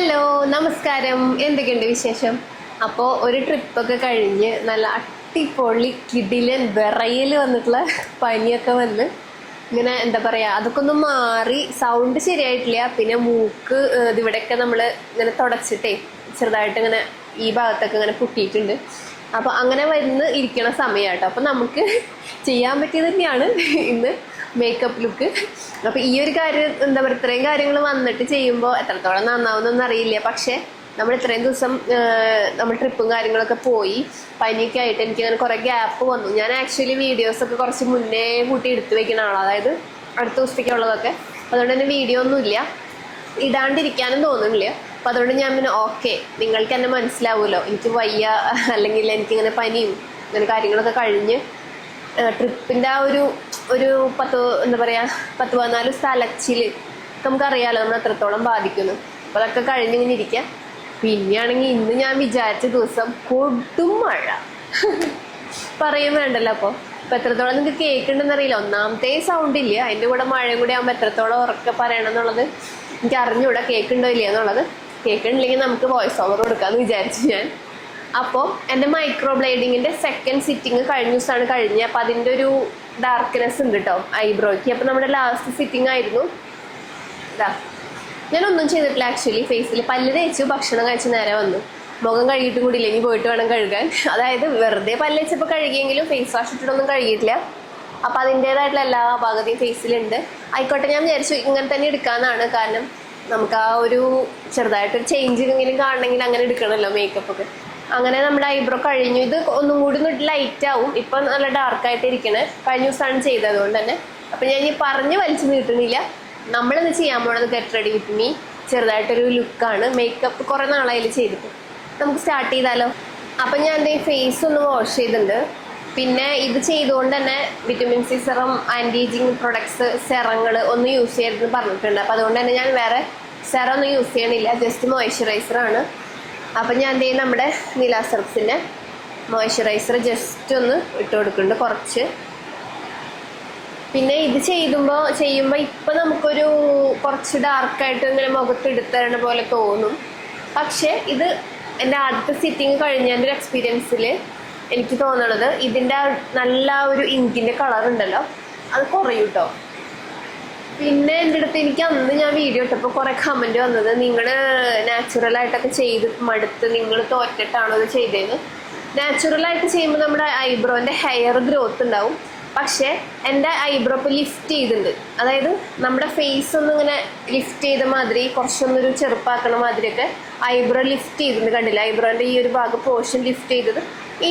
Hello നമസ്കാരം, എന്തൊക്കെയുണ്ട് വിശേഷം? അപ്പോൾ ഒരു ട്രിപ്പൊക്കെ കഴിഞ്ഞ് നല്ല അടിപൊളി കിടിലൻ വിറയൽ വന്നിട്ടുള്ള പനിയൊക്കെ വന്ന് ഇങ്ങനെ എന്താ പറയുക, അതൊക്കെ ഒന്ന് മാറി. സൗണ്ട് ശരിയായിട്ടില്ല, പിന്നെ മൂക്ക് ഇതിവിടെയൊക്കെ നമ്മൾ ഇങ്ങനെ തുടച്ചിട്ടേ ചെറുതായിട്ട് ഇങ്ങനെ ഈ ഭാഗത്തൊക്കെ ഇങ്ങനെ പൊട്ടിയിട്ടുണ്ട്. അപ്പോൾ അങ്ങനെ വന്ന് ഇരിക്കണ സമയമാട്ടോ. അപ്പോൾ നമുക്ക് ചെയ്യാൻ പറ്റിയത് തന്നെയാണ് ഇന്ന് മേക്കപ്പ് ലുക്ക്. അപ്പോൾ ഈ ഒരു കാര്യം എന്താ പറയുക, ഇത്രയും കാര്യങ്ങൾ വന്നിട്ട് ചെയ്യുമ്പോൾ എത്രത്തോളം നന്നാവുന്നൊന്നും അറിയില്ല. പക്ഷേ നമ്മൾ ഇത്രയും ദിവസം നമ്മൾ ട്രിപ്പും കാര്യങ്ങളൊക്കെ പോയി പനിയൊക്കെ ആയിട്ട് എനിക്ക് അങ്ങനെ കുറേ ഗ്യാപ്പ് വന്നു. ഞാൻ ആക്ച്വലി വീഡിയോസൊക്കെ കുറച്ച് മുന്നേ കൂട്ടി എടുത്തു വെക്കുന്ന ആളാണ്, അതായത് അടുത്ത ദിവസത്തേക്കുള്ളതൊക്കെ. അതുകൊണ്ട് തന്നെ വീഡിയോ ഒന്നുമില്ല, ഇടാണ്ടിരിക്കാനും തോന്നുന്നില്ല. അപ്പം അതുകൊണ്ട് ഞാൻ പിന്നെ ഓക്കെ, നിങ്ങൾക്ക് എന്നെ മനസ്സിലാവുമല്ലോ, എനിക്ക് വയ്യ, അല്ലെങ്കിൽ എനിക്കിങ്ങനെ പനിയും ഇങ്ങനെ കാര്യങ്ങളൊക്കെ കഴിഞ്ഞ് ട്രിപ്പിൻ്റെ ആ ഒരു 10-14 സ്ഥലച്ചിൽ നമുക്കറിയാമല്ലോ നമ്മൾ എത്രത്തോളം ബാധിക്കുന്നു. അപ്പോൾ അതൊക്കെ കഴിഞ്ഞിങ്ങനെ ഇരിക്കാം. പിന്നെയാണെങ്കിൽ ഇന്ന് ഞാൻ വിചാരിച്ച ദിവസം കൊടും മഴ പറയും വേണ്ടല്ലോ. അപ്പോൾ എത്രത്തോളം നിങ്ങൾക്ക് കേൾക്കുന്നുണ്ടെന്ന് അറിയില്ല. ഒന്നാമത്തെ സൗണ്ട് ഇല്ല, അതിൻ്റെ കൂടെ മഴയും കൂടി ആകുമ്പോൾ എത്രത്തോളം ഉറക്കെ പറയണം എന്നുള്ളത് എനിക്ക് അറിഞ്ഞൂടാ. കേൾക്കുന്നുണ്ടോ ഇല്ല എന്നുള്ളത്. കേൾക്കണില്ലെങ്കിൽ നമുക്ക് വോയിസ് ഓവർ കൊടുക്കാമെന്ന് വിചാരിച്ചു ഞാൻ. അപ്പോൾ എൻ്റെ മൈക്രോ ബ്ലേഡിങ്ങിൻ്റെ സെക്കൻഡ് സിറ്റിങ് കഴിഞ്ഞ ദിവസമാണ് കഴിഞ്ഞത്. അപ്പോൾ അതിൻ്റെ ഒരു ഡാർക്ക്നെസ് ഉണ്ട് കേട്ടോ ഐബ്രോയ്ക്ക്. അപ്പോൾ നമ്മുടെ ലാസ്റ്റ് സിറ്റിംഗ് ആയിരുന്നു. ഇതാ ഞാനൊന്നും ചെയ്തിട്ടില്ല ആക്ച്വലി. ഫേസിൽ പല്ല് തേച്ചു, ഭക്ഷണം കഴിച്ച് നേരെ വന്നു. മുഖം കഴുകിയിട്ടും കൂടി ഇല്ല, ഇനി പോയിട്ട് വേണം കഴുകാൻ. അതായത് വെറുതെ പല്ല് വെച്ചപ്പോൾ കഴുകിയെങ്കിലും ഫേസ് വാഷ് ഇട്ടിട്ടൊന്നും കഴുകിയിട്ടില്ല. അപ്പോൾ അതിൻ്റേതായിട്ടുള്ള എല്ലാ ഭാഗത്തെയും ഫേസിലുണ്ട്. ആയിക്കോട്ടെ, ഞാൻ വിചാരിച്ചു ഇങ്ങനെ തന്നെ എടുക്കാമെന്നാണ്. കാരണം നമുക്ക് ആ ഒരു ചെറുതായിട്ടൊരു ചേഞ്ച് എങ്കിലും കാണണമെങ്കിൽ അങ്ങനെ എടുക്കണമല്ലോ മേക്കപ്പൊക്കെ. അങ്ങനെ നമ്മുടെ ഐബ്രോ കഴിഞ്ഞു. ഇത് ഒന്നും കൂടി ഒന്ന് ലൈറ്റ് ആവും. ഇപ്പം നല്ല ഡാർക്കായിട്ട് ഇരിക്കണേ. കഴിഞ്ഞ ദിവസമാണ് ചെയ്തത്, അതുകൊണ്ട് തന്നെ. അപ്പം ഞാൻ ഇനി പറഞ്ഞ് വലിച്ചു നീട്ടുന്നില്ല. നമ്മളിന്ന് ചെയ്യാൻ പോണത് ഗെറ്റ് റെഡി വിത്ത് മീ. ചെറുതായിട്ടൊരു ലുക്കാണ്. മേക്കപ്പ് കുറേ നാളായാലും ചെയ്തിട്ട് നമുക്ക് സ്റ്റാർട്ട് ചെയ്താലോ. അപ്പം ഞാൻ എൻ്റെ ഫേസ് ഒന്ന് വാഷ് ചെയ്തിട്ടുണ്ട്. പിന്നെ ഇത് ചെയ്തുകൊണ്ട് തന്നെ vitamin C serum, anti ageing products, സെറങ്ങൾ ഒന്നും യൂസ് ചെയ്യരുതെന്ന് പറഞ്ഞിട്ടുണ്ട്. അപ്പം അതുകൊണ്ട് തന്നെ ഞാൻ വേറെ സെറം ഒന്നും യൂസ് ചെയ്യണില്ല, ജസ്റ്റ് മോയ്സ്ചറൈസറാണ്. അപ്പം ഞാൻ എന്ത് ചെയ്യും, നമ്മുടെ നിലാസെറപ്സിൻ്റെ മോയ്സ്ചറൈസർ ജസ്റ്റ് ഒന്ന് ഇട്ട് കൊടുക്കുന്നുണ്ട് കുറച്ച്. പിന്നെ ഇത് ചെയ്യുമ്പോൾ ഇപ്പം നമുക്കൊരു കുറച്ച് ഡാർക്കായിട്ട് ഇങ്ങനെ മുഖത്ത് എടുത്തരണ പോലെ തോന്നും. പക്ഷേ ഇത് എൻ്റെ ആദ്യത്തെ സിറ്റിങ് കഴിഞ്ഞതിൻ്റെ ഒരു എക്സ്പീരിയൻസിൽ എനിക്ക് തോന്നണത് ഇതിൻ്റെ നല്ല ഒരു ഇങ്കിൻ്റെ കളർ ഉണ്ടല്ലോ, അത് കുറയും കേട്ടോ. പിന്നെ എൻ്റെ അടുത്ത് എനിക്ക് അന്ന് ഞാൻ വീഡിയോ ഇട്ടപ്പോൾ കുറേ കമൻറ്റ് വന്നത്, നിങ്ങൾ നാച്ചുറലായിട്ടൊക്കെ ചെയ്ത് മടുത്ത് നിങ്ങൾ തോറ്റിട്ടാണോ ഇത് ചെയ്തതെന്ന്. നാച്ചുറലായിട്ട് ചെയ്യുമ്പോൾ നമ്മുടെ ഐബ്രോൻ്റെ ഹെയർ ഗ്രോത്ത് ഉണ്ടാവും. പക്ഷേ എൻ്റെ ഐബ്രോ ഇപ്പോൾ ലിഫ്റ്റ് ചെയ്തിട്ടുണ്ട്. അതായത് നമ്മുടെ ഫേസ് ഒന്നിങ്ങനെ ലിഫ്റ്റ് ചെയ്ത മാതിരി, കുറച്ചൊന്നൊരു ചെറുപ്പാക്കണ മാതിരിയൊക്കെ ഐബ്രോ ലിഫ്റ്റ് ചെയ്തിട്ടുണ്ട്. കണ്ടില്ല, ഐബ്രോൻ്റെ ഈ ഒരു ഭാഗം പോർഷൻ ലിഫ്റ്റ് ചെയ്തത്.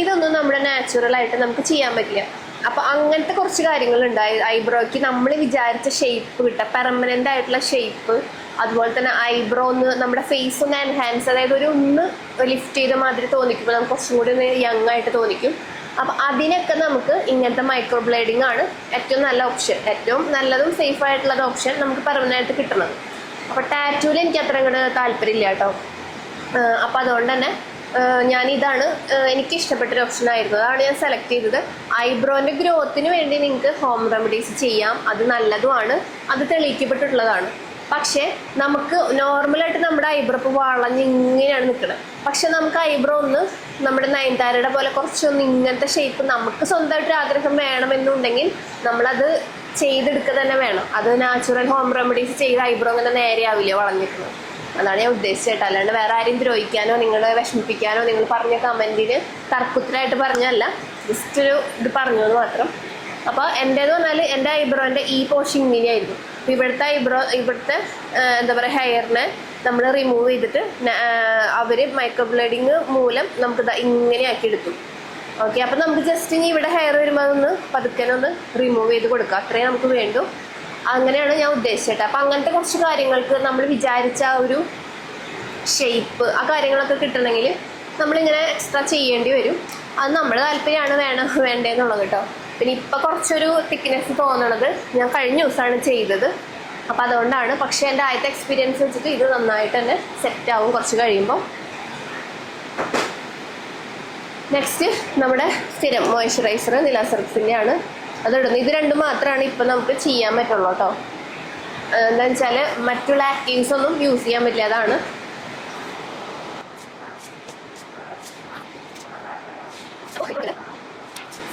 ഇതൊന്നും നമ്മുടെ നാച്ചുറലായിട്ട് നമുക്ക് ചെയ്യാൻ പറ്റില്ല. അപ്പോൾ അങ്ങനത്തെ കുറച്ച് കാര്യങ്ങളുണ്ട് ഐബ്രോയ്ക്ക്. നമ്മൾ വിചാരിച്ച ഷേപ്പ് കിട്ടുക, പെർമനൻ്റ് ആയിട്ടുള്ള ഷേപ്പ്. അതുപോലെ തന്നെ ഐബ്രോ ഒന്ന് നമ്മുടെ ഫേസ് ഒന്ന് എൻഹാൻസ്, അതായത് ഒന്ന് ലിഫ്റ്റ് ചെയ്ത മാതിരി തോന്നിക്കുമ്പോൾ നമുക്ക് കുറച്ചും കൂടി ഒന്ന് യങ് ആയിട്ട് തോന്നിക്കും. അപ്പം അതിനൊക്കെ നമുക്ക് ഇങ്ങനത്തെ മൈക്രോ ബ്ലേഡിങ് ആണ് ഏറ്റവും നല്ല ഓപ്ഷൻ, ഏറ്റവും നല്ലതും സേഫ് ആയിട്ടുള്ള ഓപ്ഷൻ നമുക്ക് പെർമനൻ്റായിട്ട് കിട്ടുന്നത്. അപ്പോൾ ടാറ്റൂവിൽ എനിക്ക് അത്ര അങ്ങോട്ട് താല്പര്യമില്ല കേട്ടോ. അപ്പോൾ അതുകൊണ്ട് തന്നെ ഞാനിതാണ് എനിക്ക് ഇഷ്ടപ്പെട്ടൊരു ഓപ്ഷൻ ആയിരുന്നു, അതാണ് ഞാൻ സെലക്ട് ചെയ്തത്. ഐബ്രോൻ്റെ ഗ്രോത്തിന് വേണ്ടി നിങ്ങൾക്ക് ഹോം റെമഡീസ് ചെയ്യാം, അത് നല്ലതുമാണ്, അത് തെളിയിക്കപ്പെട്ടിട്ടുള്ളതാണ്. പക്ഷേ നമുക്ക് നോർമലായിട്ട് നമ്മുടെ ഐബ്രോ ഇപ്പോൾ വളഞ്ഞ് ഇങ്ങനെയാണ് നിൽക്കുന്നത്. പക്ഷെ നമുക്ക് ഐബ്രോ ഒന്ന് നമ്മുടെ നയൻതാരയുടെ പോലെ കുറച്ചൊന്ന് ഇങ്ങനത്തെ ഷേപ്പ് നമുക്ക് സ്വന്തമായിട്ടൊരു ആഗ്രഹം വേണമെന്നുണ്ടെങ്കിൽ നമ്മളത് ചെയ്തെടുക്കുക തന്നെ വേണം. അത് നാച്ചുറൽ ഹോം റെമഡീസ് ചെയ്ത് ഐബ്രോ അങ്ങനെ നേരെ ആവില്ല വളഞ്ഞിരിക്കുന്നത്. അതാണ് ഞാൻ ഉദ്ദേശിച്ചിട്ട്. അല്ലാണ്ട് വേറെ ആരെയും ദ്രോഹിക്കാനോ നിങ്ങളെ വിഷമിപ്പിക്കാനോ നിങ്ങൾ പറഞ്ഞ കമൻറ്റിന് തർക്കുത്തരായിട്ട് പറഞ്ഞല്ല, ജസ്റ്റ് ഒരു ഇത് പറഞ്ഞത് മാത്രം. അപ്പോൾ എൻ്റേത് പറഞ്ഞാൽ എൻ്റെ ഐബ്രോൻ്റെ ഈ പോർഷൻ ഇങ്ങനെയായിരുന്നു. ഇവിടുത്തെ എന്താ പറയുക ഹെയറിനെ നമ്മൾ റിമൂവ് ചെയ്തിട്ട് അവർ മൈക്രോ ബ്ലേഡിങ് മൂലം നമുക്ക് ഇങ്ങനെ ആക്കി എടുക്കും. ഓക്കെ, അപ്പം നമുക്ക് ജസ്റ്റ് ഇനി ഇവിടെ ഹെയർ വരുമ്പോൾ അതൊന്ന് പതുക്കനൊന്ന് റിമൂവ് ചെയ്ത് കൊടുക്കുക, അത്രയും നമുക്ക് വേണ്ടു. അങ്ങനെയാണ് ഞാൻ ഉദ്ദേശിച്ചത്. അപ്പം അങ്ങനത്തെ കുറച്ച് കാര്യങ്ങൾക്ക് നമ്മൾ വിചാരിച്ച ആ ഒരു ഷേപ്പ്, ആ കാര്യങ്ങളൊക്കെ കിട്ടണമെങ്കിൽ നമ്മളിങ്ങനെ എക്സ്ട്രാ ചെയ്യേണ്ടി വരും. അത് നമ്മുടെ താല്പര്യമാണ് വേണ്ടതെന്നുള്ളത് കേട്ടോ. പിന്നെ ഇപ്പം കുറച്ചൊരു തിക്നെസ് തോന്നണത് ഞാൻ കഴിഞ്ഞ ദിവസമാണ് ചെയ്തത്, അപ്പം അതുകൊണ്ടാണ്. പക്ഷേ എൻ്റെ ആദ്യത്തെ എക്സ്പീരിയൻസ് വെച്ചിട്ട് ഇത് നന്നായിട്ട് തന്നെ സെറ്റാവും കുറച്ച് കഴിയുമ്പോൾ. നെക്സ്റ്റ് നമ്മുടെ സ്ഥിരം മോയ്സ്ചറൈസർ നിലാസെറപ്സിൻ്റെ ആണ്, അതിടുന്നത്. ഇത് രണ്ടും മാത്രമാണ് ഇപ്പം നമുക്ക് ചെയ്യാൻ പറ്റുള്ളൂ കേട്ടോ. എന്താണെന്ന് വെച്ചാൽ മറ്റുള്ള ആക്റ്റീവ്സ് ഒന്നും യൂസ് ചെയ്യാൻ പറ്റില്ല, അതാണ്.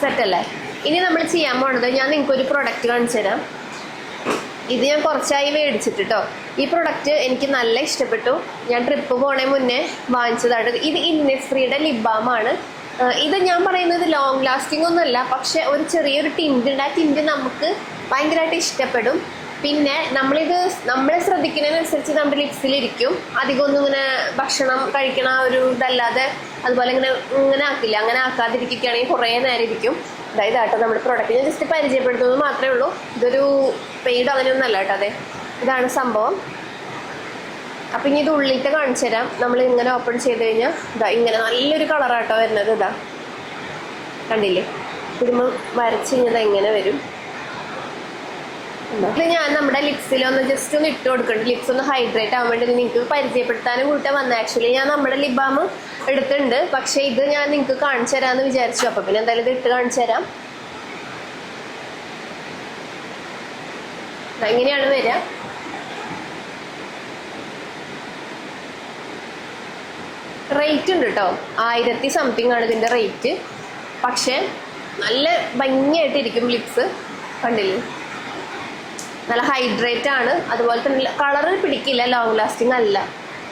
സെറ്റല്ലേ? ഇനി നമ്മൾ ചെയ്യാൻ പോണത്, ഞാൻ നിങ്ങൾക്ക് ഒരു പ്രൊഡക്റ്റ് കാണിച്ചു തരാം. ഇത് ഞാൻ കുറച്ചായി മേടിച്ചിട്ട് കേട്ടോ. ഈ പ്രൊഡക്റ്റ് എനിക്ക് നല്ല ഇഷ്ടപ്പെട്ടു. ഞാൻ ട്രിപ്പ് പോണേ മുന്നേ വാങ്ങിച്ചതാണ്. ഇത് ഇന്നസ്ഫ്രീയുടെ ലിപ് ബാം ആണ്. ഇത് ഞാൻ പറയുന്നത് ലോങ് ലാസ്റ്റിംഗ് ഒന്നുമല്ല, പക്ഷെ ഒരു ചെറിയൊരു ടിൻറ്റ് ഉണ്ട്. ആ ടിൻറ്റ് നമുക്ക് ഭയങ്കരമായിട്ട് ഇഷ്ടപ്പെടും. പിന്നെ നമ്മളെ ശ്രദ്ധിക്കുന്നതിനനുസരിച്ച് നമ്മുടെ ലിപ്സിലിരിക്കും. അധികം ഒന്നും ഇങ്ങനെ ഭക്ഷണം കഴിക്കണ ഒരു ഇതല്ലാതെ അതുപോലെ ഇങ്ങനെ ആക്കില്ല. അങ്ങനെ ആക്കാതിരിക്കുകയാണെങ്കിൽ കുറേ നേരം ഇരിക്കും. അതായത് കേട്ടോ നമ്മുടെ പ്രൊഡക്റ്റ് ഞാൻ ജസ്റ്റ് പരിചയപ്പെടുത്തുന്നത് മാത്രമേ ഉള്ളൂ. ഇതൊരു പെയ്ഡ് അങ്ങനെയൊന്നും അല്ല കേട്ടോ. അതെ, ഇതാണ് സംഭവം. അപ്പം ഇനി ഇത് ഉള്ളിട്ട് കാണിച്ചു തരാം. നമ്മൾ ഇങ്ങനെ ഓപ്പൺ ചെയ്ത് കഴിഞ്ഞാൽ ഇതാ ഇങ്ങനെ നല്ലൊരു കളറാട്ടോ വരുന്നത്. ഇതാ കണ്ടില്ലേ? ഇടുമ്പോൾ വരച്ച് കഴിഞ്ഞാൽ ഇങ്ങനെ വരും. ഇത് ഞാൻ നമ്മുടെ ലിപ്സിലൊന്ന് ജസ്റ്റ് ഒന്ന് ഇട്ട് കൊടുക്കുന്നുണ്ട്. ലിപ്സ് ഒന്ന് ഹൈഡ്രേറ്റ് ആവാൻ വേണ്ടി നിങ്ങൾക്ക് പരിചയപ്പെടുത്താനും കൂട്ടാൻ വന്നത്. ആക്ച്വലി ഞാൻ നമ്മുടെ ലിപ് ബാം എടുത്തിട്ടുണ്ട്, പക്ഷേ ഇത് ഞാൻ നിങ്ങൾക്ക് കാണിച്ചു തരാമെന്ന് വിചാരിച്ചു. അപ്പം പിന്നെ എന്തായാലും ഇത് ഇട്ട് കാണിച്ചു തരാം. എങ്ങനെയാണ് വരിക? റേറ്റ് ഉണ്ട് കേട്ടോ, 1000 സംതിങ് ആണ് ഇതിൻ്റെ റേറ്റ്. പക്ഷേ നല്ല ഭംഗിയായിട്ടിരിക്കും ലിപ്സ്. കണ്ടില്ലേ? നല്ല ഹൈഡ്രേറ്റ് ആണ്. അതുപോലെ തന്നെ കളറ് പിടിക്കില്ല, ലോങ് ലാസ്റ്റിംഗ് അല്ല.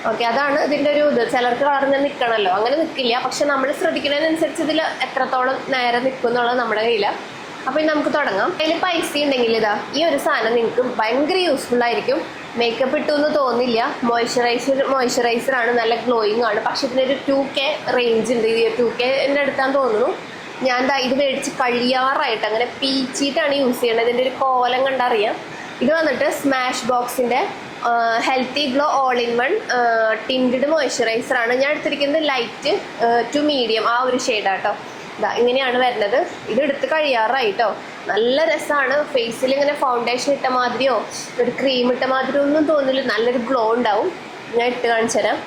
ഓക്കെ, അതാണ് ഇതിൻ്റെ ഒരു ഇത്. ചിലർക്ക് കളർ ഇങ്ങനെ നിൽക്കണമല്ലോ, അങ്ങനെ നിൽക്കില്ല. പക്ഷെ നമ്മൾ ശ്രദ്ധിക്കുന്നതിനനുസരിച്ച് ഇതിൽ എത്രത്തോളം നേരെ നിൽക്കും എന്നുള്ളത് നമ്മുടെ കയ്യിലാണ്. അപ്പോൾ നമുക്ക് തുടങ്ങാം. അതിൽ പൈസ ഉണ്ടെങ്കിൽ ഇതാ ഈ ഒരു സാധനം നിങ്ങൾക്ക് ഭയങ്കര യൂസ്ഫുൾ ആയിരിക്കും. മേക്കപ്പ് ഇട്ടു എന്ന് തോന്നില്ല. മോയ്സ്ചറൈസറാണ്, നല്ല ഗ്ലോയിങ് ആണ്. പക്ഷെ ഇതിനൊരു 2K റേഞ്ച് ഉണ്ട്. ഈ 2K എൻ്റെ അടുത്താന്ന് തോന്നുന്നു. ഞാൻ ഇത് മേടിച്ച് കഴിയാറായിട്ട് അങ്ങനെ പീച്ചിട്ടാണ് യൂസ് ചെയ്യണത്. ഇതിൻ്റെ ഒരു കോലം കണ്ടറിയാം. ഇത് വന്നിട്ട് സ്മാഷ് ബോക്സിൻ്റെ healthy glow all in one tinted മോയ്സ്ചറൈസറാണ്. ഞാൻ എടുത്തിരിക്കുന്നത് ലൈറ്റ് ടു മീഡിയം ആ ഒരു ഷെയ്ഡാട്ടോ. ഇതാ ഇങ്ങനെയാണ് വരുന്നത്. ഇത് എടുത്ത് കഴിയാറായിട്ടോ. നല്ല രസമാണ്. ഫേസിൽ ഇങ്ങനെ ഫൗണ്ടേഷൻ ഇട്ട മാതിരിയോ ഒരു ക്രീം ഇട്ട മാതിരിയോ ഒന്നും തോന്നില്ല. നല്ലൊരു ഗ്ലോ ഉണ്ടാവും. ഞാൻ ഇട്ട് കാണിച്ചു തരാം.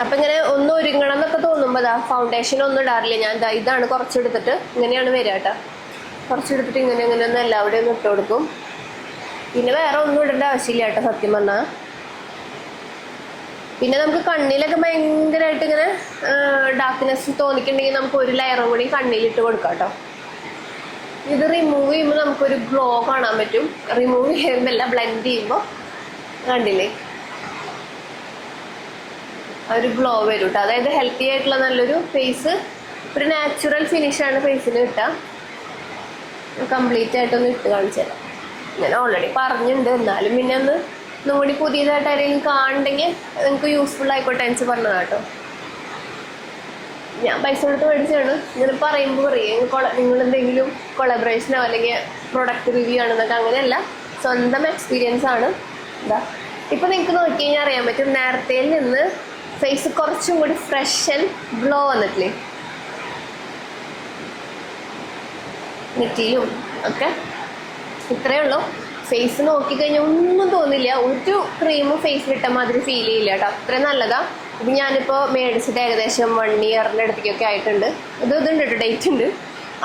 അപ്പം ഇങ്ങനെ ഒന്ന് ഒരുങ്ങണം എന്നൊക്കെ തോന്നുമ്പോൾ ഫൗണ്ടേഷൻ ഒന്നും ഇടാറില്ല ഞാൻ. ഇതാണ് കുറച്ചെടുത്തിട്ട് ഇങ്ങനെയാണ് വരിക കേട്ടോ. കുറച്ചെടുത്തിട്ട് ഇങ്ങനെ ഒന്നും എല്ലാവിടെയും ഒന്ന് ഇട്ട് കൊടുക്കും. പിന്നെ വേറെ ഒന്നും ഇടേണ്ട ആവശ്യമില്ല കേട്ടോ സത്യം പറഞ്ഞാൽ. പിന്നെ നമുക്ക് കണ്ണിലൊക്കെ ഭയങ്കരമായിട്ട് ഇങ്ങനെ ഡാർക്ക്നെസ് തോന്നിക്കുന്നുണ്ടെങ്കിൽ നമുക്ക് ഒരു ലെയറും കൂടി കണ്ണിലിട്ട് കൊടുക്കാം കേട്ടോ. ഇത് റിമൂവ് ചെയ്യുമ്പോൾ നമുക്കൊരു ഗ്ലോ കാണാൻ പറ്റും. റിമൂവ് ചെയ്യുമ്പോൾ ബ്ലെൻഡ് ചെയ്യുമ്പോൾ കണ്ടില്ലേ ഒരു ഗ്ലോ വരും കേട്ടോ. അതായത് ഹെൽത്തി ആയിട്ടുള്ള നല്ലൊരു ഫേസ്, ഒരു നാച്ചുറൽ ഫിനിഷാണ് ഫേസിന് കിട്ടുക. കംപ്ലീറ്റ് ആയിട്ടൊന്ന് ഇട്ട് കാണിച്ചു തരാം. ഞാൻ ഓൾറെഡി പറഞ്ഞിട്ടുണ്ട്, എന്നാലും പിന്നെ ഒന്നും കൂടി പുതിയതായിട്ട് ആരെങ്കിലും കാണുന്നുണ്ടെങ്കിൽ നിങ്ങൾക്ക് യൂസ്ഫുൾ ആയിക്കോട്ടെ എന്ന് പറഞ്ഞതാണ് കേട്ടോ. ഞാൻ പൈസ കൊടുത്ത് മേടിച്ചാണ്. ഇങ്ങനെ പറയുമ്പോൾ പറയും നിങ്ങൾ എന്തെങ്കിലും കൊളാബറേഷനോ അല്ലെങ്കിൽ പ്രൊഡക്റ്റ് റിവ്യൂ ആണെന്നൊക്കെ. അങ്ങനെയല്ല, സ്വന്തം എക്സ്പീരിയൻസ് ആണ്. എന്താ ഇപ്പം നിങ്ങൾക്ക് നോക്കി കഴിഞ്ഞാൽ അറിയാൻ പറ്റും, നേരത്തേയിൽ നിന്ന് ഫേസ് കുറച്ചും കൂടി ഫ്രഷ് ആൻഡ് ഗ്ലോ വന്നിട്ടില്ലേ നെറ്റിയിലും ഒക്കെ. ഇത്രയേ ഉള്ളൂ. ഫേസ് നോക്കിക്കഴിഞ്ഞാൽ ഒന്നും തോന്നില്ല. ഒരു ക്രീമും ഫേസിലിട്ട മാതിരി ഫീൽ ചെയ്യില്ല കേട്ടോ. അത്രയും നല്ലതാണ്. ഇത് ഞാനിപ്പോൾ മേടിച്ചിട്ട് ഏകദേശം 1 ഇയറിൻ്റെ അടുത്തേക്കൊക്കെ ആയിട്ടുണ്ട്. ഇതുണ്ട് കേട്ടോ, ഡേറ്റ് ഉണ്ട്.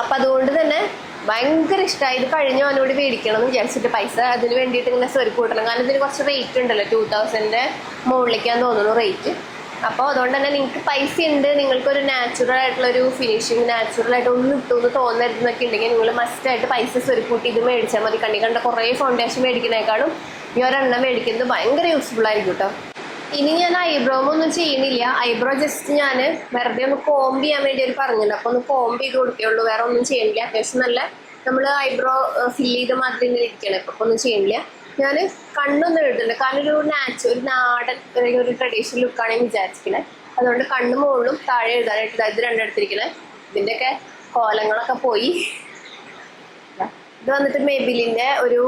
അപ്പം അതുകൊണ്ട് തന്നെ ഭയങ്കര ഇഷ്ടമായി. ഇത് കഴിഞ്ഞ അവനോട് മേടിക്കണം എന്ന് വിചാരിച്ചിട്ട് പൈസ അതിന് വേണ്ടിയിട്ട് ഇങ്ങനെ സ്വരുപ്പ് കൂട്ടണം. കാരണം ഇതിന് കുറച്ച് റേറ്റ് ഉണ്ടല്ലോ, 2000 മുകളിലേക്കാന്ന് തോന്നുന്നു റേറ്റ്. അപ്പോൾ അതുകൊണ്ട് തന്നെ നിങ്ങൾക്ക് പൈസ ഉണ്ട്, നിങ്ങൾക്കൊരു നാച്ചുറൽ ആയിട്ടുള്ളൊരു ഫിനിഷിങ്, നാച്ചുറലായിട്ട് ഒന്നും ഇട്ടുമെന്ന് തോന്നരുതെന്നൊക്കെ ഉണ്ടെങ്കിൽ നിങ്ങൾ മസ്റ്റായിട്ട് പൈസ സ്വരുക്കൂട്ടി ഇത് മേടിച്ചാൽ മതി. കണ്ട കുറേ ഫൗണ്ടേഷൻ മേടിക്കുന്നതിനേക്കാളും ഈ ഒരെണ്ണം മേടിക്കുന്നത് ഭയങ്കര യൂസ്ഫുൾ ആയിരിക്കും കേട്ടോ. ഇനി ഞാൻ ഐബ്രോമൊന്നും ചെയ്യുന്നില്ല. ഐബ്രോ ജസ്റ്റ് ഞാൻ വെറുതെ ഒന്ന് കോംബ് ചെയ്യാൻ വേണ്ടി ഒരു പറഞ്ഞില്ല. അപ്പോൾ ഒന്ന് കോംബ് ചെയ്ത് കൊടുക്കുകയുള്ളൂ, വേറെ ഒന്നും ചെയ്യണില്ല. അത്യാവശ്യം നല്ല നമ്മൾ ഐബ്രോ ഫിൽ ചെയ്ത മാതിരി ഇങ്ങനെ ഇരിക്കണം. ഇപ്പോൾ ഒന്നും ചെയ്യണില്ല. ഞാൻ കണ്ണൊന്നും ഇടുന്നുണ്ട്, കാരണം ഒരു നാടൻ ഒരു ട്രഡീഷണൽ ലുക്കാണ് ഞാൻ വിചാരിച്ചിരിക്കുന്നത്. അതുകൊണ്ട് കണ്ണ് മുകളിലും താഴെ എഴുതാനായിട്ട് ഇത് രണ്ടെടുത്തിരിക്കുന്നത്. ഇതിൻ്റെയൊക്കെ കോലങ്ങളൊക്കെ പോയി. ഇത് വന്നിട്ട് മേബിലിൻ്റെ ഒരു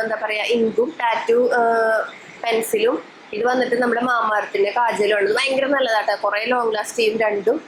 എന്താ പറയുക ഇങ്കും ടാറ്റു പെൻസിലും. ഇത് വന്നിട്ട് നമ്മുടെ മാമാർത്തിൻ്റെ കാജലുമാണ്. ഭയങ്കര നല്ലതാട്ടോ, കുറേ ലോങ് ലാസ്റ്റ് ചെയ്യും രണ്ടും.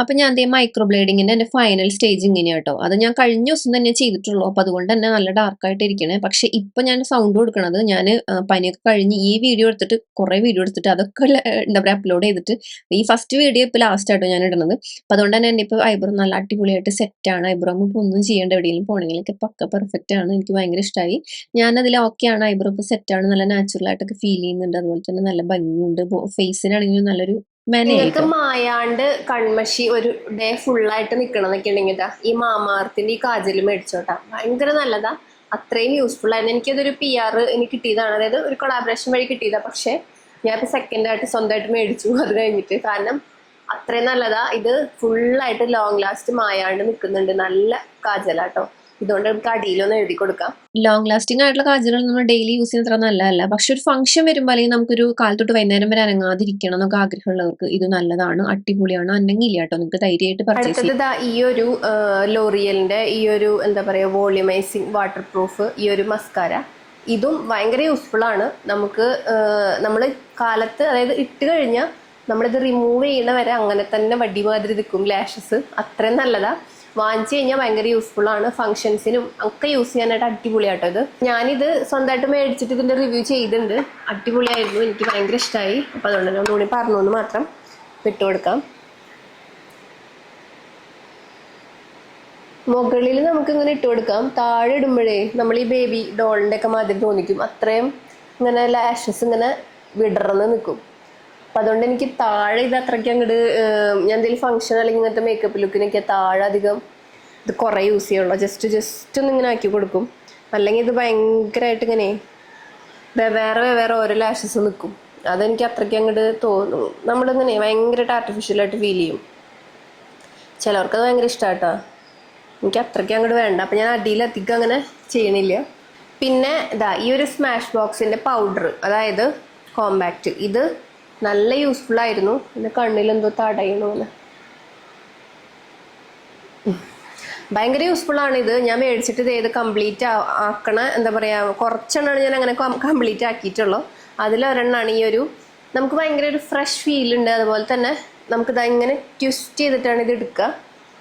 അപ്പം ഞാൻ അതേ മൈക്രോ ബ്ലേഡിങ്ങിൻ്റെ എൻ്റെ ഫൈനൽ സ്റ്റേജ് ഇങ്ങനെയാണ് കേട്ടോ. അത് ഞാൻ കഴിഞ്ഞ ദിവസം തന്നെ ചെയ്തിട്ടുള്ളൂ. അപ്പോൾ അതുകൊണ്ട് തന്നെ നല്ല ഡാർക്കായിട്ട് ഇരിക്കണേ. പക്ഷേ ഇപ്പം ഞാൻ സൗണ്ട് കൊടുക്കണത് ഞാൻ പനിയൊക്കെ കഴിഞ്ഞ് ഈ വീഡിയോ എടുത്തിട്ട് കുറേ വീഡിയോ എടുത്തിട്ട് അതൊക്കെ എന്താ പറയുക അപ്ലോഡ് ചെയ്തിട്ട് ഈ ഫസ്റ്റ് വീഡിയോ ഇപ്പോൾ ലാസ്റ്റ് ആയിട്ടോ ഞാൻ ഇടുന്നത്. അപ്പോൾ അതുകൊണ്ട് തന്നെ എൻ്റെ ഇപ്പോൾ ഐബ്രോ നല്ല അടിപൊളിയായിട്ട് സെറ്റാണ്. ഐബ്രോ ഇപ്പോൾ ഒന്നും ചെയ്യേണ്ട, എവിടെയെങ്കിലും പോകണമെങ്കിലൊക്കെ പക്ക പെർഫെക്റ്റ് ആണ്. എനിക്ക് ഭയങ്കര ഇഷ്ടമായി. ഞാനതിൽ ഓക്കെയാണ്. ഐബ്രോ ഇപ്പോൾ സെറ്റാണ്, നല്ല നാച്ചുറലായിട്ടൊക്കെ ഫീൽ ചെയ്യുന്നുണ്ട്. അതുപോലെ തന്നെ നല്ല ഭംഗിയുണ്ട്. ഫേസിനാണെങ്കിലും നല്ലൊരു നിങ്ങൾക്ക് മായാണ്ട് കൺമഷി ഒരു ഡേ ഫുള്ളായിട്ട് നിക്കണമെന്നൊക്കെ ഉണ്ടെങ്കിൽ ഈ മാമാർത്തിന്റെ ഈ കാജൽ മേടിച്ചോട്ടാ, ഭയങ്കര നല്ലതാ, അത്രയും യൂസ്ഫുൾ ആയിരുന്നു. എനിക്കതൊരു PR എനിക്ക് കിട്ടിയതാണ്, അതായത് ഒരു കൊളാബറേഷൻ വഴി കിട്ടിയതാ. പക്ഷെ ഞാനിപ്പോൾ സെക്കൻഡായിട്ട് സ്വന്തമായിട്ട് മേടിച്ചു അത് കഴിഞ്ഞിട്ട്, കാരണം അത്രയും നല്ലതാ. ഇത് ഫുള്ളായിട്ട് ലോങ് ലാസ്റ്റ് മായാണ്ട് നിൽക്കുന്നുണ്ട്, നല്ല കാജലാട്ടോ. ഇതുകൊണ്ട് നമുക്ക് അടിയിലൊന്ന് എഴുതി കൊടുക്കാം. ലോങ് ലാസ്റ്റിംഗ് ആയിട്ടുള്ള കാജലുകൾ നമ്മൾ ഡെയിലി യൂസ് ചെയ്യുന്ന അത്ര നല്ലതല്ല. പക്ഷെ ഒരു ഫംഗ്ഷൻ വരുമ്പോൾ അല്ലെങ്കിൽ നമുക്കൊരു കാലത്തൊട്ട് വൈകുന്നേരം വരെ അനങ്ങാതിരിക്കണം എന്നൊക്കെ ആഗ്രഹമുള്ളവർക്ക് ഇത് നല്ലതാണ്, അടിപൊളിയാണ്. അനങ്ങില്ല കേട്ടോ, നിങ്ങൾക്ക് ധൈര്യമായിട്ട് പർച്ചേസ് ചെയ്യാം. അടുത്തത് ഈ ഒരു ലോറിയലിന്റെ ഈ ഒരു എന്താ പറയുക വോളിയമൈസിങ് വാട്ടർ പ്രൂഫ് ഈ ഒരു മസ്കാര, ഇതും ഭയങ്കര യൂസ്ഫുൾ ആണ്. നമുക്ക് നമ്മൾ കാലത്ത്, അതായത് ഇട്ട് കഴിഞ്ഞാൽ നമ്മളിത് റിമൂവ് ചെയ്യണ വരെ അങ്ങനെ തന്നെ വടി മാതിരി നിൽക്കും ലാഷസ്, അത്രയും നല്ലതാ. വാങ്ങിച്ചു കഴിഞ്ഞാൽ ഭയങ്കര യൂസ്ഫുൾ ആണ്, ഫംഗ്ഷൻസിനും ഒക്കെ യൂസ് ചെയ്യാനായിട്ട് അടിപൊളിയാട്ടോ ഇത്. ഞാനിത് സ്വന്തമായിട്ട് മേടിച്ചിട്ട് ഇതിന്റെ റിവ്യൂ ചെയ്തിട്ടുണ്ട്, അടിപൊളിയായിരുന്നു, എനിക്ക് ഭയങ്കര ഇഷ്ടമായി. അപ്പം അതുകൊണ്ട് തന്നെ ഒന്നുകൂടി പറഞ്ഞുകൊണ്ട് മാത്രം വിട്ടുകൊടുക്കാം. മുകളിൽ നമുക്ക് ഇങ്ങനെ ഇട്ട് കൊടുക്കാം, താഴെ ഇടുമ്പോഴേ നമ്മൾ ഈ ബേബി ഡോളിൻ്റെ ഒക്കെ മാതിരി തോന്നിക്കും, അത്രയും ഇങ്ങനെ ലാഷസ് ഇങ്ങനെ വിടർന്ന് നിൽക്കും. അപ്പം അതുകൊണ്ട് എനിക്ക് താഴെ ഇത് അത്രയ്ക്ക് അങ്ങോട്ട്, ഞാൻ എന്തെങ്കിലും ഫംഗ്ഷൻ അല്ലെങ്കിൽ ഇങ്ങനത്തെ മേക്കപ്പ് ലുക്കിനൊക്കെ താഴെ അധികം ഇത് കുറേ യൂസ് ചെയ്യുള്ളൂ, ജസ്റ്റ് ഒന്ന് ഇങ്ങനെ ആക്കി കൊടുക്കും. അല്ലെങ്കിൽ ഇത് ഭയങ്കരമായിട്ട് ഇങ്ങനെ വേറെ ഓരോ ലാഷസ് നിൽക്കും, അതെനിക്ക് അത്രയ്ക്ക് അങ്ങോട്ട് തോന്നും, നമ്മളിങ്ങനെ ഭയങ്കരമായിട്ട് ആർട്ടിഫിഷ്യലായിട്ട് ഫീൽ ചെയ്യും. ചിലവർക്കത് ഭയങ്കര ഇഷ്ടമായിട്ടോ, എനിക്ക് അത്രയ്ക്ക് അങ്ങോട്ട് വേണ്ട. അപ്പം ഞാൻ അടിയിലധികം അങ്ങനെ ചെയ്യണില്ല. പിന്നെ ഈ ഒരു സ്മാഷ് ബോക്സിൻ്റെ പൗഡർ, അതായത് കോമ്പാക്റ്റ്, ഇത് നല്ല യൂസ്ഫുൾ ആയിരുന്നു. എൻ്റെ കണ്ണിലെന്തോ തടയണമെന്ന്, ഭയങ്കര യൂസ്ഫുൾ ആണ് ഇത്. ഞാൻ മേടിച്ചിട്ട് ഇത് കംപ്ലീറ്റ് ആക്കണ, എന്താ പറയുക, കുറച്ചെണ്ണമാണ് ഞാൻ അങ്ങനെ കംപ്ലീറ്റ് ആക്കിയിട്ടുള്ളൂ. അതിലൊരെണ്ണമാണ് ഈ ഒരു, നമുക്ക് ഭയങ്കര ഒരു ഫ്രഷ് ഫീൽ ഉണ്ട്. അതുപോലെ തന്നെ നമുക്കിത് ഇങ്ങനെ ട്വിസ്റ്റ് ചെയ്തിട്ടാണ് ഇത് എടുക്കുക.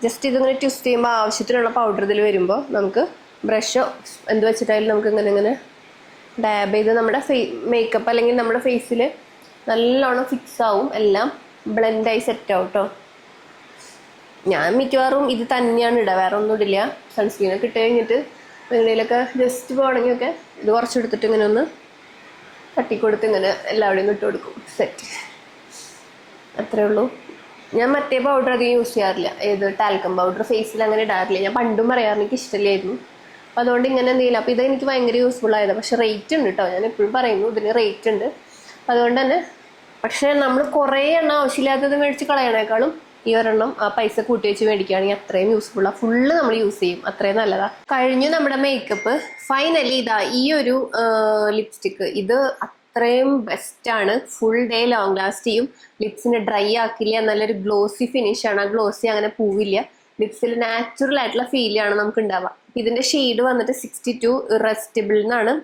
ജസ്റ്റ് ഇതിങ്ങനെ ട്വിസ്റ്റ് ചെയ്യുമ്പോൾ ആവശ്യത്തിനുള്ള പൗഡർ ഇതിൽ വരുമ്പോൾ നമുക്ക് ബ്രഷോ എന്ത് വെച്ചിട്ടായാലും നമുക്ക് ഇങ്ങനെ ഡാബ് ചെയ്ത് നമ്മുടെ മേക്കപ്പ് അല്ലെങ്കിൽ നമ്മുടെ ഫേസിൽ നല്ലോണം ഫിക്സ് ആവും, എല്ലാം ബ്ലെൻഡായി സെറ്റ് ആവും കേട്ടോ. ഞാൻ മിക്കവാറും ഇത് തന്നെയാണ് ഇടുക, വേറെ ഒന്നും ഇടില്ല. സൺസ്ക്രീനൊക്കെ ഇട്ട് കഴിഞ്ഞിട്ട് എവിടെയെങ്കിലൊക്കെ ജസ്റ്റ് പോകണമെങ്കിലൊക്കെ ഇത് കുറച്ചെടുത്തിട്ട് ഇങ്ങനെ ഒന്ന് തട്ടിക്കൊടുത്ത് ഇങ്ങനെ എല്ലാവിടെയും ഇട്ട് കൊടുക്കും, സെറ്റ്. അത്രേ ഉള്ളൂ. ഞാൻ മറ്റേ പൗഡർ അധികം യൂസ് ചെയ്യാറില്ല, ഏത് ടാൽക്കം പൗഡർ ഫേസിൽ അങ്ങനെ ഇടാറില്ല. ഞാൻ പണ്ടും പറയാറ് എനിക്ക് ഇഷ്ടമില്ലായിരുന്നു, അപ്പോൾ അതുകൊണ്ട് ഇങ്ങനെ എന്തെങ്കിലും. അപ്പോൾ ഇത് എനിക്ക് ഭയങ്കര യൂസ്ഫുൾ ആയത്. പക്ഷെ റേറ്റ് ഉണ്ട് കേട്ടോ, ഞാൻ എപ്പോഴും പറയുന്നു ഇതിന് റേറ്റ് ഉണ്ട്. അതുകൊണ്ട് തന്നെ, പക്ഷെ നമ്മൾ കുറേ എണ്ണം ആവശ്യമില്ലാത്തത് മേടിച്ച് കളയണേക്കാളും ഈ ഒരെണ്ണം ആ പൈസ കൂട്ടി വെച്ച് മേടിക്കുകയാണെങ്കിൽ അത്രയും യൂസ്ഫുള്ളാണ്, ഫുള്ള് നമ്മൾ യൂസ് ചെയ്യും, അത്രയും നല്ലതാണ്. കഴിഞ്ഞു നമ്മുടെ മേക്കപ്പ്. ഫൈനലി ഈ ഒരു ലിപ്സ്റ്റിക്ക്, ഇത് അത്രയും ബെസ്റ്റാണ്, ഫുൾ ഡേ ലോങ് ലാസ്റ്റ് ചെയ്യും, ലിപ്സിന് ഡ്രൈ ആക്കില്ല, നല്ലൊരു ഗ്ലോസി ഫിനിഷാണ്. ആ ഗ്ലോസി അങ്ങനെ പോവില്ല, ലിപ്സിൽ നാച്ചുറൽ ആയിട്ടുള്ള ഫീലാണ് നമുക്ക് ഉണ്ടാവുക. ഇതിന്റെ ഷെയ്ഡ് വന്നിട്ട് 62 ഇറസിസ്റ്റബിൾ എന്നാണ്,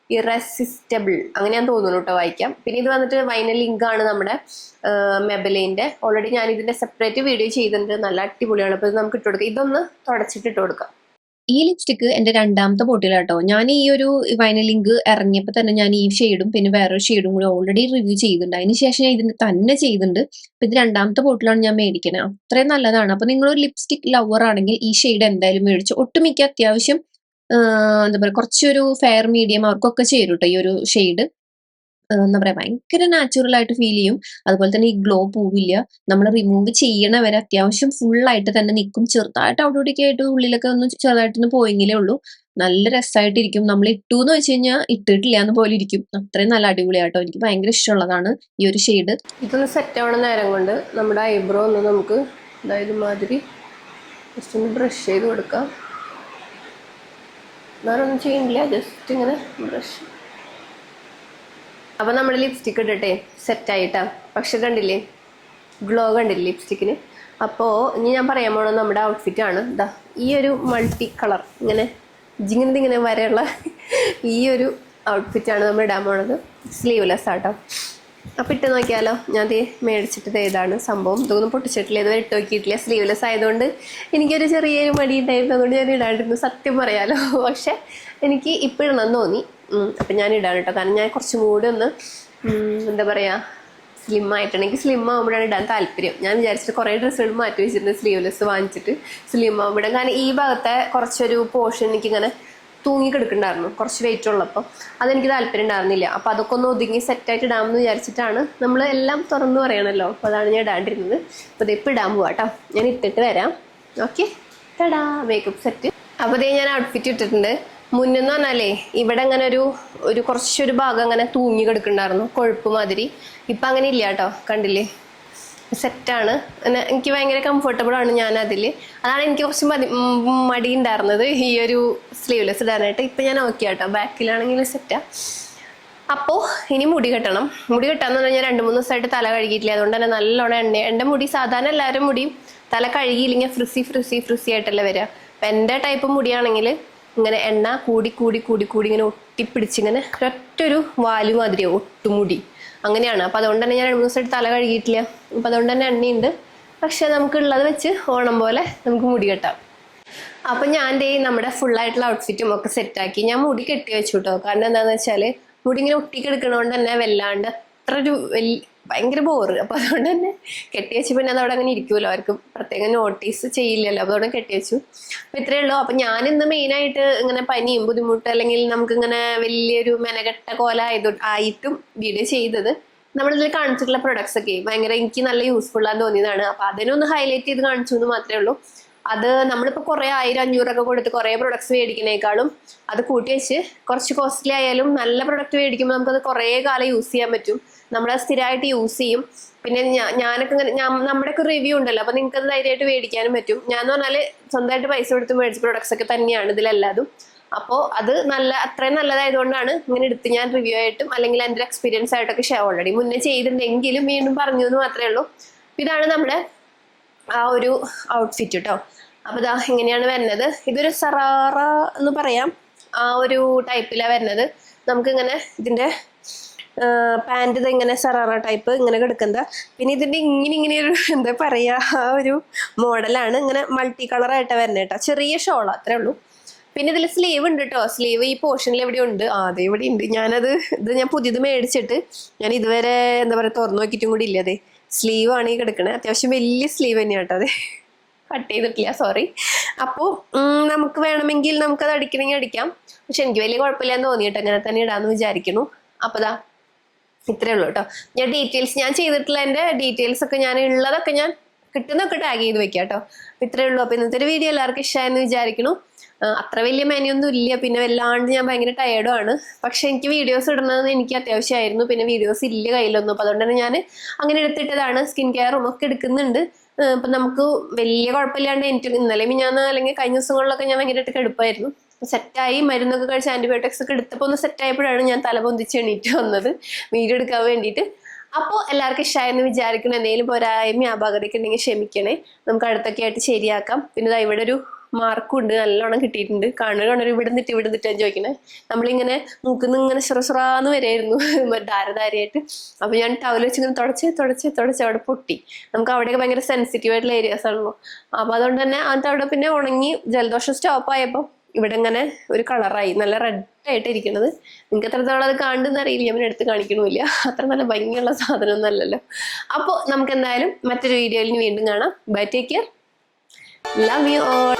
ഇറസിസ്റ്റബിൾ അങ്ങനെയാൻ തോന്നുന്നു കേട്ടോ, വായിക്കാം. പിന്നെ ഇത് വന്നിട്ട് വൈനൽ ലിങ്ക് ആണ് നമ്മുടെ മെബലിന്റെ. ഓൾറെഡി ഞാൻ ഇതിന്റെ സെപ്പറേറ്റ് വീഡിയോ ചെയ്തിട്ടുണ്ട്, നല്ല അടിപൊളിയാണ്. അപ്പോൾ ഇത് നമുക്ക് ഇട്ട് കൊടുക്കാം, ഇതൊന്ന് തുടച്ചിട്ട് ഇട്ട് കൊടുക്കാം. ഈ ലിപ്സ്റ്റിക്ക് എൻ്റെ രണ്ടാമത്തെ ബോട്ടിലാട്ടോ. ഞാൻ ഈ ഒരു വൈനൽ ലിങ്ക് ഇറങ്ങിയപ്പോൾ തന്നെ ഞാൻ ഈ ഷെയ്ഡും പിന്നെ വേറൊരു ഷെയ്ഡും കൂടി ഓൾറെഡി റിവ്യൂ ചെയ്തിട്ടുണ്ട്, അതിന് ശേഷം ഞാൻ ഇതിന് തന്നെ ചെയ്തിട്ടുണ്ട്. അപ്പം ഇത് രണ്ടാമത്തെ ബോട്ടിലാണ് ഞാൻ മേടിക്കുന്നത്, അത്രയും നല്ലതാണ്. അപ്പോൾ നിങ്ങളൊരു ലിപ്സ്റ്റിക് ലവർ ആണെങ്കിൽ ഈ ഷെയ്ഡ് എന്തായാലും മേടിച്ചു. ഒട്ടുമിക്ക അത്യാവശ്യം എന്താ പറയുക, കുറച്ചൊരു ഫെയർ മീഡിയം അവർക്കൊക്കെ ചേരും കേട്ടോ ഈ ഒരു ഷെയ്ഡ്. എന്താ പറയുക, ഭയങ്കര നാച്ചുറൽ ആയിട്ട് ഫീൽ ചെയ്യും. അതുപോലെ തന്നെ ഈ ഗ്ലോ പോവില്ല, നമ്മൾ റിമൂവ് ചെയ്യണ വരെ അത്യാവശ്യം ഫുള്ളായിട്ട് തന്നെ നിൽക്കും. ചെറുതായിട്ട് അവിടെ ഇവിടെയൊക്കെ ആയിട്ട് ഉള്ളിലൊക്കെ ഒന്ന് ചെറുതായിട്ടൊന്ന് പോയെങ്കിലേ ഉള്ളൂ, നല്ല രസമായിട്ടിരിക്കും. നമ്മൾ ഇട്ടു എന്ന് വെച്ച് കഴിഞ്ഞാൽ ഇട്ടിട്ടില്ല എന്ന് പോലെ ഇരിക്കും, അത്രയും നല്ല അടിപൊളിയാട്ടോ. എനിക്ക് ഭയങ്കര ഇഷ്ടമുള്ളതാണ് ഈ ഒരു ഷെയ്ഡ്. ഇതൊന്ന് സെറ്റ് ആവണ നേരം കൊണ്ട് നമ്മുടെ ഐബ്രോ ഒന്ന് നമുക്ക് അതായത് മാതിരി ജസ്റ്റ് ഒന്ന് ബ്രഷ് ചെയ്ത് കൊടുക്കാം. വേറെ ഒന്നും ചെയ്യണില്ല, ജസ്റ്റ് ഇങ്ങനെ ബ്രഷ്. അപ്പം നമ്മൾ ലിപ്സ്റ്റിക്ക് ഇട്ടിട്ടെ സെറ്റായിട്ടാ. പക്ഷെ കണ്ടില്ലേ ഗ്ലോ കണ്ടില്ലേ ലിപ്സ്റ്റിക്കിന്. അപ്പോൾ ഇനി ഞാൻ പറയാൻ പോണത് നമ്മുടെ ഔട്ട്ഫിറ്റാണ്. ഈ ഒരു മൾട്ടി കളർ ഇങ്ങനെ ജിങ്ങിങ്ങനെ വരെയുള്ള ഈ ഒരു ഔട്ട്ഫിറ്റാണ് നമ്മൾ ഇടാൻ പോണത്. സ്ലീവ്ലെസ് ആട്ടോ. അപ്പം ഇട്ട് നോക്കിയാലോ. ഞാൻ മേടിച്ചിട്ട് ഏതാണ് സംഭവം, ഇതൊന്നും പൊട്ടിച്ചിട്ടില്ല, ഇതുവരെ ഇട്ട് നോക്കിയിട്ടില്ല. സ്ലീവ്ലെസ് ആയതുകൊണ്ട് എനിക്കൊരു ചെറിയൊരു മടി ഉണ്ടായിരുന്നു, അതുകൊണ്ട് ഞാൻ ഇടാണ്ടിരുന്നു, സത്യം പറയാലോ. പക്ഷെ എനിക്ക് ഇപ്പം ഇടണമെന്ന് തോന്നി, അപ്പം ഞാൻ ഇടാൻ കേട്ടോ. കാരണം ഞാൻ കുറച്ചും കൂടി ഒന്ന് എന്താ പറയുക സ്ലിം ആയിട്ടാണ്, എനിക്ക് സ്ലിം ആകുമ്പോഴാണ് ഇടാൻ താല്പര്യം. ഞാൻ വിചാരിച്ചിട്ട് കുറേ ഡ്രസ്സുകൾ മാറ്റി വെച്ചിട്ടുണ്ട് സ്ലീവ്ലെസ് വാങ്ങിച്ചിട്ട് സ്ലിം ആകുമ്പോഴാണ്. കാരണം ഈ ഭാഗത്തെ കുറച്ചൊരു പോർഷൻ എനിക്കിങ്ങനെ തൂങ്ങി കിടക്കുന്നുണ്ടായിരുന്നു കുറച്ച് വെയിറ്റ് ഉള്ളപ്പോൾ. അതെനിക്ക് താല്പര്യം ഉണ്ടായിരുന്നില്ല. അപ്പോൾ അതൊക്കെ ഒന്ന് ഒതുങ്ങി സെറ്റായിട്ട് ഇടാമെന്ന് വിചാരിച്ചിട്ടാണ്. നമ്മൾ എല്ലാം തുറന്നു പറയണമല്ലോ, അപ്പോൾ അതാണ് ഞാൻ ഇടാണ്ടിരുന്നത്. അപ്പോൾ ഇതിപ്പോൾ ഇടാൻ പോവാം കേട്ടോ. ഞാൻ ഇട്ടിട്ട് വരാം. Okay, tada makeup set. അപ്പോൾ ഇതേ ഞാൻ ഔട്ട്ഫിറ്റ് ഇട്ടിട്ടുണ്ട്. മുന്നെന്ന് പറഞ്ഞാലേ ഇവിടെ അങ്ങനെ ഒരു കുറച്ചൊരു ഭാഗം അങ്ങനെ തൂങ്ങി കിടക്കുന്നുണ്ടായിരുന്നു, കൊഴുപ്പ് മാതിരി. ഇപ്പം അങ്ങനെ ഇല്ല കേട്ടോ, കണ്ടില്ലേ, സെറ്റാണ്. എനിക്ക് ഭയങ്കര കംഫർട്ടബിൾ ആണ് ഞാൻ അതിൽ. അതാണ് എനിക്ക് കുറച്ച് മടി ഉണ്ടായിരുന്നത് ഈ ഒരു സ്ലീവ്ലെസ് ഇടാനായിട്ട്. ഇപ്പം ഞാൻ ഓക്കെ കേട്ടോ, ബാക്കിലാണെങ്കിൽ സെറ്റാ. അപ്പോൾ ഇനി മുടി കെട്ടണം. മുടി കെട്ടാന്ന് പറഞ്ഞാൽ ഞാൻ 2-3 ദിവസമായിട്ട് തല കഴുകിയിട്ടില്ല. അതുകൊണ്ട് തന്നെ നല്ലോണം എൻ്റെ മുടി സാധാരണ എല്ലാവരും മുടിയും തല കഴുകിയില്ലെങ്കിൽ ഫ്രിസി ആയിട്ടല്ലേ വരിക. അപ്പം എൻ്റെ ടൈപ്പ് മുടിയാണെങ്കിൽ ഇങ്ങനെ എണ്ണ കൂടി ഇങ്ങനെ ഒട്ടിപ്പിടിച്ചിങ്ങനെ ഒറ്റൊരു വാലു മാതിരിയോ ഒട്ടുമുടി അങ്ങനെയാണ്. അപ്പം അതുകൊണ്ട് തന്നെ ഞാൻ 2-3 ദിവസമായിട്ട് തല കഴുകിയിട്ടില്ല. അപ്പം അതുകൊണ്ട് തന്നെ എണ്ണയുണ്ട്. പക്ഷെ നമുക്കുള്ളത് വെച്ച് ഓണം പോലെ നമുക്ക് മുടി കെട്ടാം. അപ്പം ഞാൻ നമ്മുടെ ഫുള്ളായിട്ടുള്ള ഔട്ട്ഫിറ്റും ഒക്കെ സെറ്റാക്കി ഞാൻ മുടി കെട്ടി വെച്ചു കേട്ടോ. കാരണം എന്താണെന്ന് വെച്ചാൽ മുടി ഇങ്ങനെ ഒട്ടിക്കെടുക്കണോണ്ട് തന്നെ വല്ലാണ്ട് അത്ര ഭയങ്കര ബോറ്. അപ്പോൾ അതുകൊണ്ട് തന്നെ കെട്ടി വെച്ച് പിന്നെ അതവിടെ അങ്ങനെ ഇരിക്കുമല്ലോ, ആർക്കും പ്രത്യേകം നോട്ടീസ് ചെയ്യില്ലല്ലോ. അപ്പോൾ അതുകൊണ്ട് കെട്ടി വെച്ചു. അപ്പോൾ ഇത്രയേ ഉള്ളൂ. അപ്പം ഞാനിന്ന് മെയിനായിട്ട് ഇങ്ങനെ പനിയും ബുദ്ധിമുട്ട് അല്ലെങ്കിൽ നമുക്കിങ്ങനെ വലിയൊരു മെനകെട്ട കോല ആയിട്ടും വീഡിയോ ചെയ്തത് നമ്മളിതിൽ കാണിച്ചിട്ടുള്ള പ്രൊഡക്ട്സ് ഒക്കെ ഭയങ്കര എനിക്ക് നല്ല യൂസ്ഫുള്ളാന്ന് തോന്നിയതാണ്. അപ്പം അതിനൊന്ന് ഹൈലൈറ്റ് ചെയ്ത് കാണിച്ചു എന്ന് മാത്രമേ ഉള്ളൂ. അത് നമ്മളിപ്പോൾ കുറേ 1000-500 കൊടുത്ത് കുറേ പ്രൊഡക്ട്സ് മേടിക്കുന്നതിനേക്കാളും അത് കൂട്ടി വെച്ച് കുറച്ച് കോസ്റ്റ്ലി ആയാലും നല്ല പ്രൊഡക്റ്റ് മേടിക്കുമ്പോൾ നമുക്കത് കുറേ കാലം യൂസ് ചെയ്യാൻ പറ്റും. നമ്മളത് സ്ഥിരമായിട്ട് യൂസ് ചെയ്യും. പിന്നെ ഞാനൊക്കെ ഇങ്ങനെ നമ്മുടെയൊക്കെ റിവ്യൂ ഉണ്ടല്ലോ, അപ്പോൾ നിങ്ങൾക്ക് അത് ധൈര്യമായിട്ട് മേടിക്കാനും പറ്റും. ഞാൻ എന്ന് പറഞ്ഞാൽ സ്വന്തമായിട്ട് പൈസ കൊടുത്ത് മേടിച്ച പ്രൊഡക്ട്സ് ഒക്കെ തന്നെയാണ് ഇതിലെല്ലാതും. അപ്പോൾ അത് അത്രയും നല്ലതായതുകൊണ്ടാണ് ഇങ്ങനെ എടുത്ത് ഞാൻ റിവ്യൂ ആയിട്ടും അല്ലെങ്കിൽ എൻ്റെ എക്സ്പീരിയൻസ് ആയിട്ടൊക്കെ ഓൾറെഡി മുന്നേ ചെയ്തിട്ടുണ്ടെങ്കിലും വീണ്ടും പറഞ്ഞു എന്ന് മാത്രമേ ഉള്ളൂ. ഇതാണ് നമ്മുടെ ആ ഒരു ഔട്ട്ഫിറ്റ് കേട്ടോ. അപ്പോൾ ഇതാ ഇങ്ങനെയാണ് വരുന്നത്. ഇതൊരു സറാറ എന്ന് പറയാം, ആ ഒരു ടൈപ്പിലാണ് വരുന്നത്. നമുക്കിങ്ങനെ ഇതിൻ്റെ പാൻറ് ഇത് ഇങ്ങനെ സറാറ ടൈപ്പ് ഇങ്ങനെ കിടക്കുന്നത്. പിന്നെ ഇതിൻ്റെ ഇങ്ങനെ ഒരു എന്താ പറയുക, ആ ഒരു മോഡലാണ്. ഇങ്ങനെ മൾട്ടി കളറായിട്ടാണ് വരുന്നത് കേട്ടോ. ചെറിയ ഷോൾ അത്രേ ഉള്ളൂ. പിന്നെ ഇതിൽ സ്ലീവ് ഉണ്ട് കേട്ടോ. സ്ലീവ് ഈ പോർഷനിൽ എവിടെ ഉണ്ട്? അതെ, ഇവിടെ ഉണ്ട്. ഇത് ഞാൻ പുതിയത് മേടിച്ചിട്ട് ഞാൻ ഇതുവരെ എന്താ പറയുക തുറന്നു നോക്കിയിട്ടും കൂടി ഇല്ല. അതെ, സ്ലീവ് ആണ് ഈ കിടക്കണേ. അത്യാവശ്യം വലിയ സ്ലീവ് തന്നെയാണ് കേട്ടോ. അത് കട്ട് ചെയ്തിട്ടില്ല, സോറി. അപ്പോൾ നമുക്ക് വേണമെങ്കിൽ നമുക്കത് അടിക്കണമെങ്കിൽ അടിക്കാം. പക്ഷെ എനിക്ക് വലിയ കുഴപ്പമില്ലാന്ന് തോന്നിയിട്ട് അങ്ങനെ തന്നെ ഇടാമെന്ന് വിചാരിക്കുന്നു. അപ്പോൾ ദാ ഇത്രയേ ഉള്ളൂ കേട്ടോ. ഞാൻ ചെയ്തിട്ടുള്ള എൻ്റെ ഡീറ്റെയിൽസ് ഒക്കെ ഞാൻ ഉള്ളതൊക്കെ ഞാൻ കിട്ടുന്നൊക്കെ ടാഗ് ചെയ്ത് വെക്കാം കേട്ടോ. ഇത്രയേ ഉള്ളൂ. അപ്പോൾ ഇന്നത്തെ ഒരു വീഡിയോ എല്ലാവർക്കും ഇഷ്ടമായെന്ന് വിചാരിക്കുന്നു. അത്ര വലിയ മെനയൊന്നും ഇല്ല. പിന്നെ വല്ലാണ്ട് ഞാൻ ഭയങ്കര ടയേർഡുമാണ്. പക്ഷെ എനിക്ക് വീഡിയോസ് ഇടുന്നത് എനിക്ക് അത്യാവശ്യമായിരുന്നു. പിന്നെ വീഡിയോസ് ഇല്ല കയ്യിലൊന്നും. അപ്പോൾ അതുകൊണ്ട് തന്നെ ഞാൻ അങ്ങനെ എടുത്തിട്ടതാണ്. സ്കിൻ കെയറും ഒക്കെ എടുക്കുന്നുണ്ട്. ഇപ്പം നമുക്ക് വലിയ കുഴപ്പമില്ലാണ്ട് എനിക്ക് ഇന്നലെ മിഞ്ഞാന്ന് അല്ലെങ്കിൽ കഴിഞ്ഞ ദിവസങ്ങളിലൊക്കെ ഞാൻ ഭയങ്കരമായിട്ട് കെടുപ്പായിരുന്നു. സെറ്റായി മരുന്നൊക്കെ കഴിച്ച് ആൻറ്റിബയോട്ടിക്സ് ഒക്കെ എടുത്തപ്പോൾ ഒന്ന് സെറ്റായപ്പോഴാണ് ഞാൻ തല പൊന്തിച്ച് എണീറ്റ് വന്നത് വീഡിയോ എടുക്കാൻ വേണ്ടിയിട്ട്. അപ്പോൾ എല്ലാവർക്കും ഇഷ്ടമായെന്ന് വിചാരിക്കണം. എന്തെങ്കിലും പോരായ്മ അപാകതയൊക്കെ ഉണ്ടെങ്കിൽ ക്ഷമിക്കണേ. നമുക്ക് അടുത്തൊക്കെ ആയിട്ട് ശരിയാക്കാം. പിന്നെ ഇവിടെ ഒരു മാർക്കുണ്ട്, നല്ലോണം കിട്ടിയിട്ടുണ്ട്. കാണുക ഇവിടെ നിന്നിട്ടാണ് ചോദിക്കണേ. നമ്മളിങ്ങനെ മൂക്കിന്ന് ഇങ്ങനെ സുറസുറാന്ന് വരെയായിരുന്നു ധാരധാരയായിട്ട്. അപ്പോൾ ഞാൻ ടവൽ വെച്ച് ഇങ്ങനെ തുടച്ച് അവിടെ പൊട്ടി. നമുക്ക് അവിടെയൊക്കെ ഭയങ്കര സെൻസിറ്റീവ് ആയിട്ടുള്ള ഏരിയാസ് ആണല്ലോ. അപ്പോൾ അതുകൊണ്ട് തന്നെ അതിൻ്റെ അവിടെ പിന്നെ ഉണങ്ങി ജലദോഷം സ്റ്റോപ്പ് ആയപ്പോൾ ഇവിടെ ഇങ്ങനെ ഒരു കളറായി നല്ല റെഡ് ആയിട്ട് ഇരിക്കുന്നത്. നിങ്ങൾക്ക് എത്രത്തോളം അത് കാണുന്നെന്ന് അറിയില്ല, ഞാൻ എടുത്ത് കാണിക്കണമില്ല. അത്ര നല്ല ഭംഗിയുള്ള സാധനമൊന്നും അല്ലല്ലോ. അപ്പോൾ നമുക്ക് എന്തായാലും മറ്റൊരു വീഡിയോയിൽ വീണ്ടും കാണാം. Bye, take care, love you all.